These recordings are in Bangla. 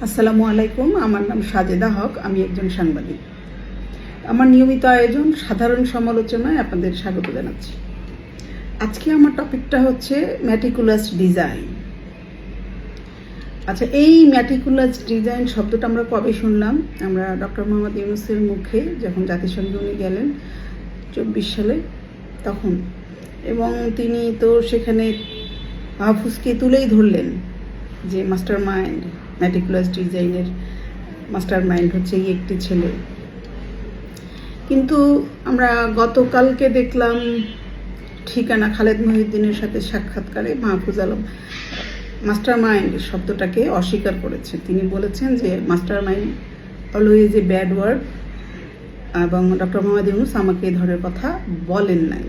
আসসালামু আলাইকুম। আমার নাম সাজেদা হক। আমি একজন সাংবাদিক। আমার নিয়মিত আয়োজন সাধারণ সমালোচনায় আপনাদের স্বাগত জানাচ্ছি। আজকে আমার টপিকটা হচ্ছে ম্যাটিকুলাস ডিজাইন। আচ্ছা, এই ম্যাটিকুলাস ডিজাইন শব্দটা আমরা কবে শুনলাম? আমরা ডক্টর মোহাম্মদ ইউনূসের মুখে যখন জাতিসংঘে উনি গেলেন 24 সালে, তখন। এবং তিনি তো সেখানে মাহফুজকে তুলেই ধরলেন যে মাস্টার মাইন্ড, ম্যাটিকুলাস ডিজাইনের মাস্টার মাইন্ড হচ্ছে এই একটি ছেলে। কিন্তু আমরা গতকালকে দেখলাম ঠিকানা খালেদ মহিউদ্দিনের সাথে সাক্ষাৎকারে মাহফুজ আলম মাস্টার মাইন্ড শব্দটাকে অস্বীকার করেছে। তিনি বলেছেন যে mastermind always a bad word, এবং ডক্টর মোহাম্মদ ইউনূস আমাকে এই ধরনের কথা বলেন নাই।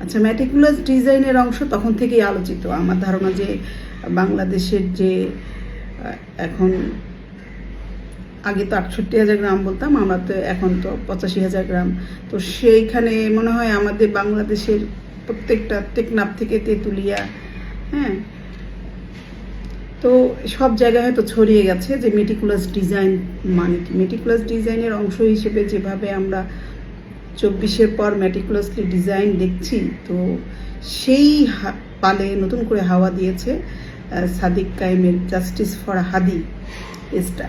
আচ্ছা, ম্যাটিকুলাস ডিজাইনের অংশ তখন থেকেই আলোচিত। আমার ধারণা যে বাংলাদেশের যে এখন, আগে তো 68,000 গ্রাম বলতাম, আমরা তো এখন তো 85,000 গ্রাম। তো সেইখানে মনে হয় আমাদের বাংলাদেশের প্রত্যেকটা টেকনাফ থেকে তেঁতুলিয়া, হ্যাঁ, তো সব জায়গায় হয়তো ছড়িয়ে গেছে যে মেটিকুলাস ডিজাইন মানে কি। মেটিকুলাস ডিজাইনের অংশ হিসেবে যেভাবে আমরা 24-এর পর ম্যাটিকুলাসলি ডিজাইন দেখছি, তো সেই পালে নতুন করে হাওয়া দিয়েছে সাদিক কায়েমের জাস্টিস ফর হাদি কেসটা।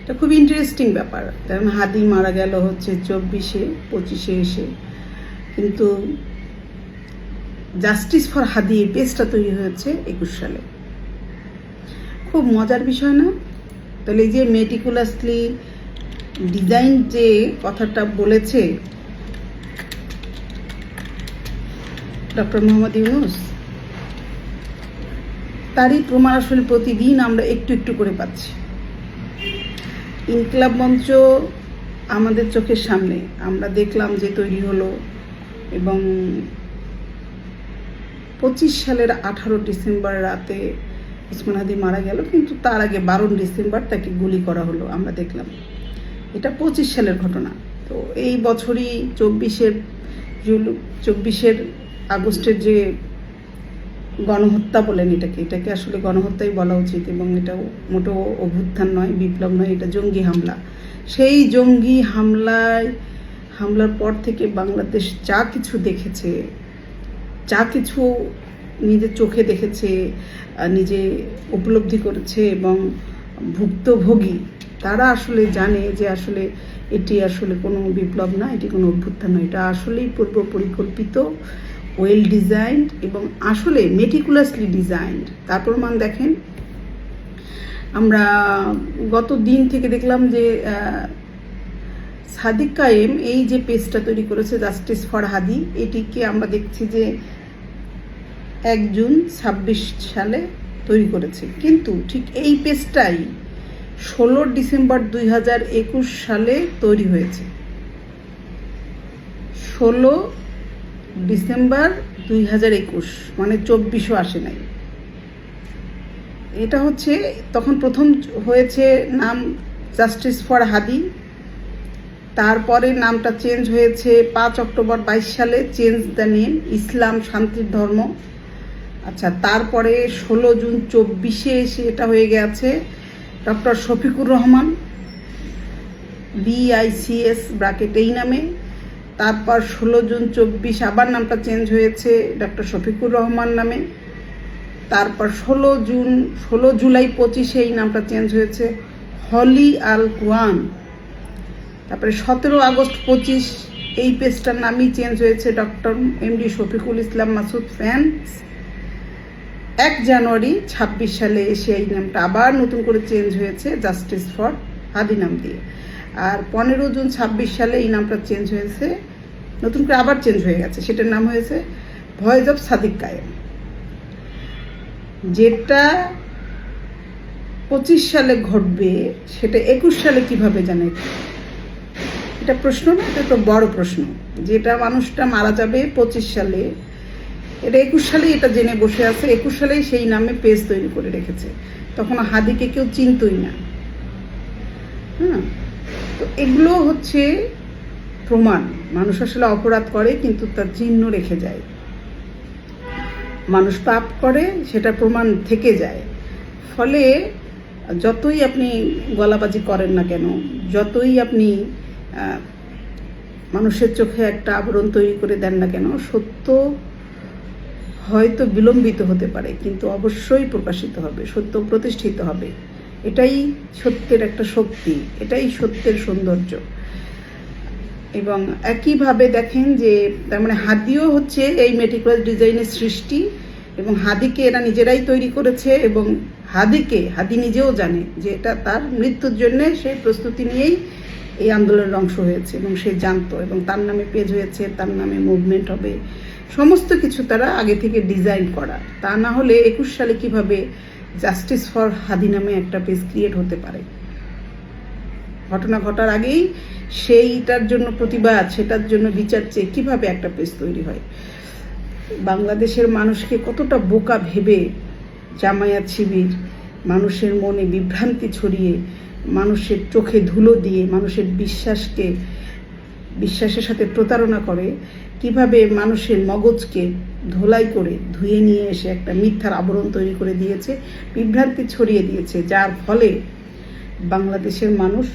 এটা খুব ইন্টারেস্টিং ব্যাপার, কারণ হাদি মারা গেল হচ্ছে 24-এ, 25-এ এসে, কিন্তু জাস্টিস ফর হাদি এই পেজটা তৈরি হয়েছে 21 সালে। খুব মজার বিষয় না? তাহলে এই যে মেটিকুলাসলি ডিজাইন যে কথাটা বলেছে ডক্টর মোহাম্মদ ইউনূস, তারই প্রমাণ আসলে প্রতিদিন আমরা একটু একটু করে পাচ্ছি। ইনকিলাব মঞ্চ আমাদের চোখের সামনে আমরা দেখলাম যে তৈরি হলো, এবং 25 সালের 18 ডিসেম্বর রাতে ওসমান হাদি মারা গেল, কিন্তু তার আগে 12 ডিসেম্বর তাকে গুলি করা হলো, আমরা দেখলাম। এটা 25 সালের ঘটনা। তো এই বছরই 24-এর আগস্টের যে গণহত্যা বলেন, এটাকে আসলে গণহত্যাই বলা উচিত, এবং এটাও মোটেও অভ্যুত্থান নয়, বিপ্লব নয়, এটা জঙ্গি হামলা। সেই জঙ্গি হামলার পর থেকে বাংলাদেশ যা কিছু দেখেছে, যা কিছু নিজের চোখে দেখেছে, নিজে উপলব্ধি করেছে, এবং ভুক্তভোগী তারা আসলে জানে যে আসলে এটি আসলে কোনো বিপ্লব না, এটি কোনো অভ্যুত্থান নয়, এটা আসলেই পূর্ব পরিকল্পিত, ওয়েল ডিজাইনড, এবং আসলে মেটিকুলাসলি ডিজাইনড। তার প্রমাণ দেখেন, আমরা গত দিন থেকে দেখলাম যে সাদিক কায়েম এই যে পেজটা তৈরি করেছে জাস্টিস ফর হাদি, এটিকে আমরা দেখছি যে 1 জুন 26 সালে তৈরি করেছে, কিন্তু ঠিক এই পেজটাই 16 ডিসেম্বর 2021 সালে তৈরি হয়েছে। 16 ডিসেম্বর 2021, মানে 24ও আসে নাই। এটা হচ্ছে তখন প্রথম হয়েছে নাম জাস্টিস ফর হাদি, তারপরে নামটা চেঞ্জ হয়েছে 5 অক্টোবর 22 সালে, চেঞ্জ দ্য নেম, ইসলাম শান্তির ধর্ম। আচ্ছা, তারপরে 16 জুন 24-এ এসে এটা হয়ে গেছে doctor Shafiqur Rahman, BICS bracket এই নামে। তারপর 16 জুন 24 আবার নামটা চেঞ্জ হয়েছে ডক্টর শফিকুর রহমান নামে। তারপর 16 জুলাই 25 এই নামটা চেঞ্জ হয়েছে হলি আল কুরআন। তারপরে 17 আগস্ট 25 এই পেজটার নামই চেঞ্জ হয়েছে doctor MD Shafiqul Islam Masud fans. 1 জানুয়ারি 26 সালে এসে এই নামটা আবার নতুন করে চেঞ্জ হয়েছে জাস্টিস ফর হাদি নাম দিয়ে। আর 15 জুন 26 সালে এই নামটা চেঞ্জ হয়েছে, নতুন করে আবার চেঞ্জ হয়ে গেছে, সেটার নাম হয়েছে ভয়েস অফ সাদিক কায়েম। যেটা 25 সালে ঘটবে সেটা 21 সালে কিভাবে জানে? এটা প্রশ্ন না? এটা তো বড় প্রশ্ন। যেটা মানুষটা মারা যাবে 25 সালে, এটা 21 সালেই এটা জেনে বসে আছে, 21 সালেই সেই নামে পেজ তৈরি করে রেখেছে। তখন হাদিকে কেউ চিনতই না। হ্যাঁ, তো এগুলো হচ্ছে প্রমাণ। মানুষ আসলে অপরাধ করে কিন্তু তার চিহ্ন রেখে যায়। মানুষ পাপ করে, সেটা প্রমাণ থেকে যায়। ফলে যতই আপনি গলাবাজি করেন না কেন, যতই আপনি মানুষের চোখে একটা আবরণ তৈরি করে দেন না কেন, সত্য হয়তো বিলম্বিত হতে পারে, কিন্তু অবশ্যই প্রকাশিত হবে, সত্য প্রতিষ্ঠিত হবে। এটাই সত্যের একটা শক্তি, এটাই সত্যের সৌন্দর্য। এবং একইভাবে দেখেন যে তার মানে হাদিও হচ্ছে এই মেটিকুলাস ডিজাইনের সৃষ্টি, এবং হাদিকে এরা নিজেরাই তৈরি করেছে, এবং হাদি নিজেও জানে যে এটা তার মৃত্যুর জন্যে সে প্রস্তুতি নিয়েই এই আন্দোলনের অংশ হয়েছে, এবং সে জানতো, এবং তার নামে পেজ হয়েছে, তার নামে মুভমেন্ট হবে, সমস্ত কিছু তারা আগে থেকে ডিজাইন করা। তা না হলে 21 সালে কিভাবে জাস্টিস ফর হাদি নামে একটা পেজ ক্রিয়েট হতে পারে? ঘটনা ঘটার আগেই সেইটার জন্য প্রতিবাদ, সেটার জন্য বিচার চেয়ে কীভাবে একটা পেজ তৈরি হয়? বাংলাদেশের মানুষকে কতটা বোকা ভেবে জামায়াত শিবির মানুষের মনে বিভ্রান্তি ছড়িয়ে, মানুষের চোখে ধুলো দিয়ে, মানুষের বিশ্বাসের সাথে প্রতারণা করে, কিভাবে মানুষের মগজকে ধোলাই করে ধুয়ে নিয়ে এসে একটা মিথ্যার আবরণ তৈরি করে দিয়েছে, বিভ্রান্তি ছড়িয়ে দিয়েছে, যার ফলে বাংলাদেশের মানুষ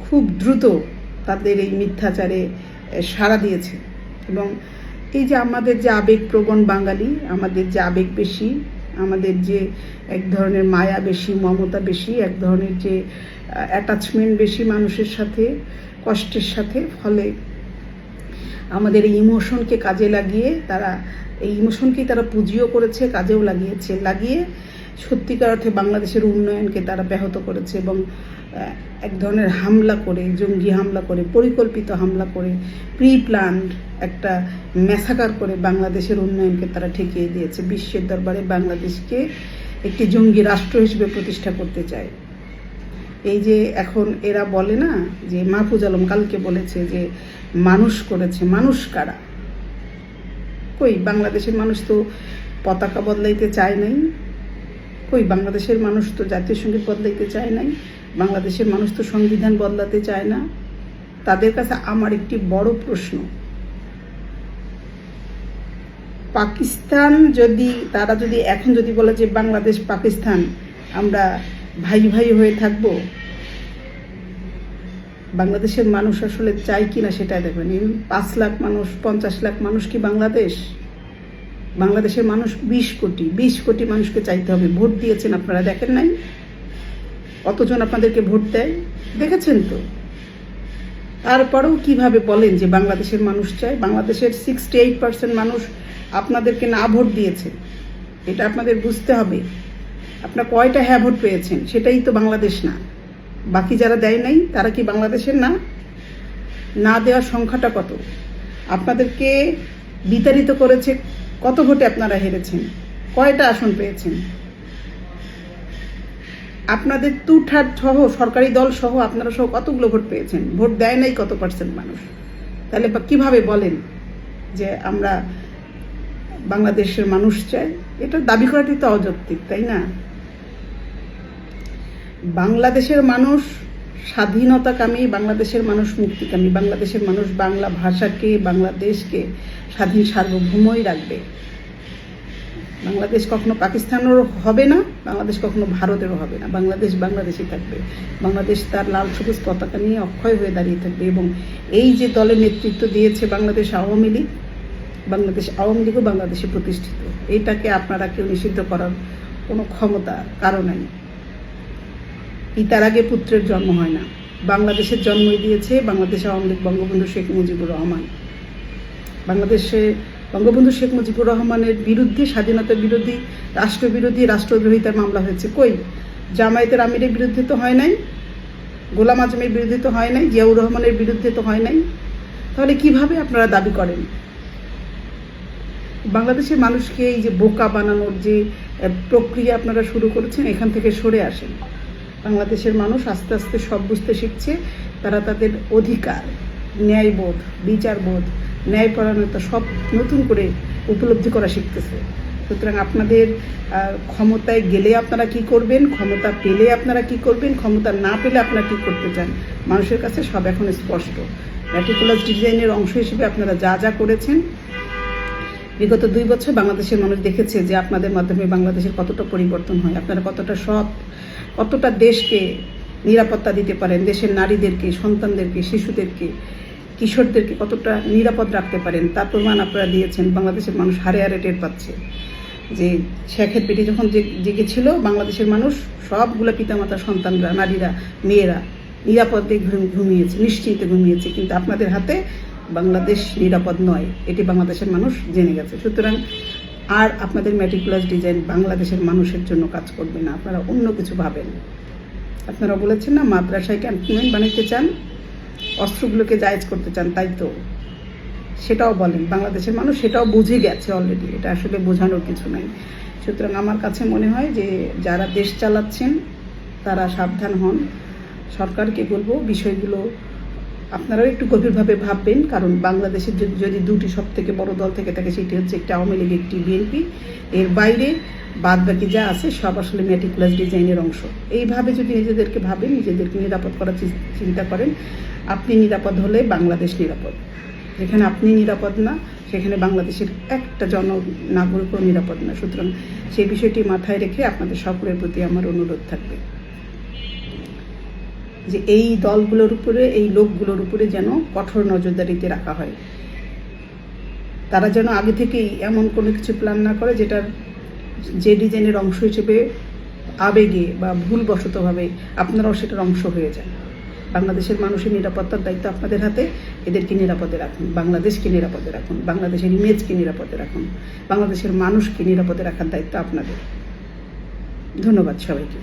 খুব দ্রুত তাদের এই মিথ্যাচারে সাড়া দিয়েছে। এবং এই যে আমাদের যে আবেগপ্রবণ বাঙালি, আমাদের যে আবেগ বেশি, আমাদের যে এক ধরনের মায়া বেশি, মমতা বেশি, এক ধরনের যে অ্যাটাচমেন্ট বেশি মানুষের সাথে, কষ্টের সাথে, ফলে আমাদের এই ইমোশনকে কাজে লাগিয়ে এই ইমোশনকেই তারা পুঁজিও করেছে, কাজেও লাগিয়ে সত্যিকার অর্থে বাংলাদেশের উন্নয়নকে তারা ব্যাহত করেছে, এবং এক ধরনের হামলা করে, জঙ্গি হামলা করে, পরিকল্পিত হামলা করে, প্রি প্ল্যান্ড একটা ম্যাসাকার করে বাংলাদেশের উন্নয়নকে তারা ঠেকিয়ে দিয়েছে। বিশ্বের দরবারে বাংলাদেশকে একটি জঙ্গি রাষ্ট্র হিসেবে প্রতিষ্ঠা করতে চায়। এই যে এখন এরা বলে না যে মাহফুজ আলম কালকে বলেছে যে মানুষ করেছে, মানুষ কারা? কই, বাংলাদেশের মানুষ তো পতাকা বদলাইতে চায় নাই, কই বাংলাদেশের মানুষ তো জাতীয় সঙ্গীত বদলাইতে চায় নাই, বাংলাদেশের মানুষ তো সংবিধান বদলাতে চায় না। তাদের কাছে আমার একটি বড় প্রশ্ন, পাকিস্তান তারা যদি এখন বলে যে বাংলাদেশ পাকিস্তান আমরা ভাই ভাই হয়ে থাকবো, বাংলাদেশের মানুষ আসলে চাই কিনা সেটাই দেখবেন। 5 লাখ মানুষ, 50 লাখ মানুষ কি বাংলাদেশের মানুষ 20 কোটি মানুষকে চাইতে হবে। ভোট দিয়েছেন আপনারা, দেখেন নাই কতজন আপনাদেরকে ভোট দেয়? দেখেছেন তো। তারপরেও কিভাবে বলেন যে বাংলাদেশের মানুষ চায়? বাংলাদেশের 68% মানুষ আপনাদেরকে না ভোট দিয়েছে, এটা আপনাদের বুঝতে হবে। আপনারা কয়টা হ্যাঁ ভোট পেয়েছেন? সেটাই তো বাংলাদেশ না। বাকি যারা দেয় নাই তারা কি বাংলাদেশের না দেওয়ার সংখ্যাটা কত? আপনাদেরকে বিতাড়িত করেছে কত ভোটে? আপনারা হেরেছেন কয়টা আসন পেয়েছেন? আপনাদের 2/3 সহ, সরকারি দল সহ, আপনারা সহ কতগুলো ভোট পেয়েছেন? ভোট দেয় নাই কত পার্সেন্ট মানুষ? তাহলে কিভাবে বলেন যে আমরা বাংলাদেশের মানুষ চাই? এটা দাবি করাটাই তো অযৌক্তিক, তাই না? বাংলাদেশের মানুষ স্বাধীনতাকামী, বাংলাদেশের মানুষ মুক্তিকামী, বাংলাদেশের মানুষ বাংলা ভাষাকে, বাংলাদেশকে স্বাধীন সার্বভৌমই রাখবে। বাংলাদেশ কখনো পাকিস্তানেরও হবে না, বাংলাদেশ কখনো ভারতেরও হবে না। বাংলাদেশ বাংলাদেশই থাকবে। বাংলাদেশ তার লাল সবুজ পতাকা নিয়ে অক্ষয় হয়ে দাঁড়িয়ে থাকবে। এবং এই যে দলের নেতৃত্ব দিয়েছে বাংলাদেশ আওয়ামী লীগও বাংলাদেশে প্রতিষ্ঠিত। এইটাকে আপনারা কেউ নিষিদ্ধ করার কোনো ক্ষমতা কারো নাই। পিতার আগে পুত্রের জন্ম হয় না। বাংলাদেশের জন্মই দিয়েছে বাংলাদেশ আওয়ামী লীগ, বঙ্গবন্ধু শেখ মুজিবুর রহমান। বঙ্গবন্ধু শেখ মুজিবুর রহমানের বিরুদ্ধে, স্বাধীনতার বিরোধী, রাষ্ট্রবিরোধী, রাষ্ট্রদ্রোহিতার মামলা হয়েছে। কই, জামায়াতের আমিরের বিরুদ্ধে তো হয় নাই, গোলাম আজমের বিরুদ্ধে তো হয় নাই, জিয়াউর রহমানের বিরুদ্ধে তো হয় নাই। তাহলে কিভাবে আপনারা দাবি করেন? বাংলাদেশের মানুষকে এই যে বোকা বানানোর যে প্রক্রিয়া আপনারা শুরু করেছেন, এখান থেকে সরে আসেন। বাংলাদেশের মানুষ আস্তে আস্তে সব বুঝতে শিখছে। তারা তাদের অধিকার, ন্যায়বোধ, বিচারবোধ, ন্যায়পরায়ণতা সব নতুন করে উপলব্ধি করা শিখতেছে। সুতরাং আপনাদের ক্ষমতায় গেলে আপনারা কি করবেন, ক্ষমতা পেলে আপনারা কি করবেন, ক্ষমতা না পেলে আপনারা কি করতে চান, মানুষের কাছে সব এখন স্পষ্ট। ম্যাটিকুলাস ডিজাইনের অংশ হিসেবে আপনারা যা যা করেছেন, বিগত 2 বছর বাংলাদেশের মানুষ দেখেছে যে আপনাদের মাধ্যমে বাংলাদেশের কতটা পরিবর্তন হয়, আপনারা কতটা সৎ, কতটা দেশকে নিরাপত্তা দিতে পারেন, দেশের নারীদেরকে, সন্তানদেরকে, শিশুদেরকে, কিশোরদেরকে কতটা নিরাপদ রাখতে পারেন তার প্রমাণ আপনারা দিয়েছেন। বাংলাদেশের মানুষ হারে হারে টের পাচ্ছে যে শেখের পেটে যখন জেগেছিল বাংলাদেশের মানুষ সবগুলো পিতামাতা, সন্তানরা, নারীরা, মেয়েরা নিরাপদে ঘুমিয়েছে, নিশ্চিন্তে ঘুমিয়েছে। কিন্তু আপনাদের হাতে বাংলাদেশ নিরাপদ নয়, এটি বাংলাদেশের মানুষ জেনে গেছে। সুতরাং আর আপনাদের মেটিকুলাস ডিজাইন বাংলাদেশের মানুষের জন্য কাজ করবে না, আপনারা অন্য কিছু ভাবেন। আপনারা বলেছেন না মাদ্রাসায় ক্যান্টনমেন্ট বানাইতে চান, অস্ত্রগুলোকে জায়েজ করতে চান, তাই তো সেটাও বলেন। বাংলাদেশের মানুষ সেটাও বুঝে গেছে অলরেডি, এটা আসলে বোঝানোর কিছু নাই। সুতরাং আমার কাছে মনে হয় যে যারা দেশ চালাচ্ছেন তারা সাবধান হন। সরকারকে বলবো বিষয়গুলো আপনারাও একটু গভীরভাবে ভাববেন, কারণ বাংলাদেশের যদি দুটি সব থেকে বড় দল থেকে থাকে সেটি হচ্ছে একটি আওয়ামী লীগ, একটি বিএনপি। এর বাইরে বাদ বাকি যা আছে সব আসলে মেটিকুলাস ডিজাইনের অংশ। এইভাবে যদি নিজেদেরকে ভাবেন, নিজেদেরকে নিরাপদ করার চিন্তা করেন, আপনি নিরাপদ হলে বাংলাদেশ নিরাপদ। যেখানে আপনি নিরাপদ না সেখানে বাংলাদেশের একটা নাগরিকও নিরাপদ না। সুতরাং সেই বিষয়টি মাথায় রেখে আপনাদের সকলের প্রতি আমার অনুরোধ থাকবে যে এই দলগুলোর উপরে, এই লোকগুলোর উপরে যেন কঠোর নজরদারিতে রাখা হয়। তারা যেন আগে থেকেই এমন কোনো কিছু প্ল্যান না করে যেটার যে ডিজাইনের অংশ হিসেবে আবেগে বা ভুলবশতভাবে আপনারাও সেটার অংশ হয়ে যান। বাংলাদেশের মানুষের নিরাপত্তার দায়িত্ব আপনাদের হাতে। এদেরকে নিরাপদে রাখুন, বাংলাদেশকে নিরাপদে রাখুন, বাংলাদেশের ইমেজকে নিরাপদে রাখুন, বাংলাদেশের মানুষকে নিরাপদে রাখার দায়িত্ব আপনাদের। ধন্যবাদ সবাইকে।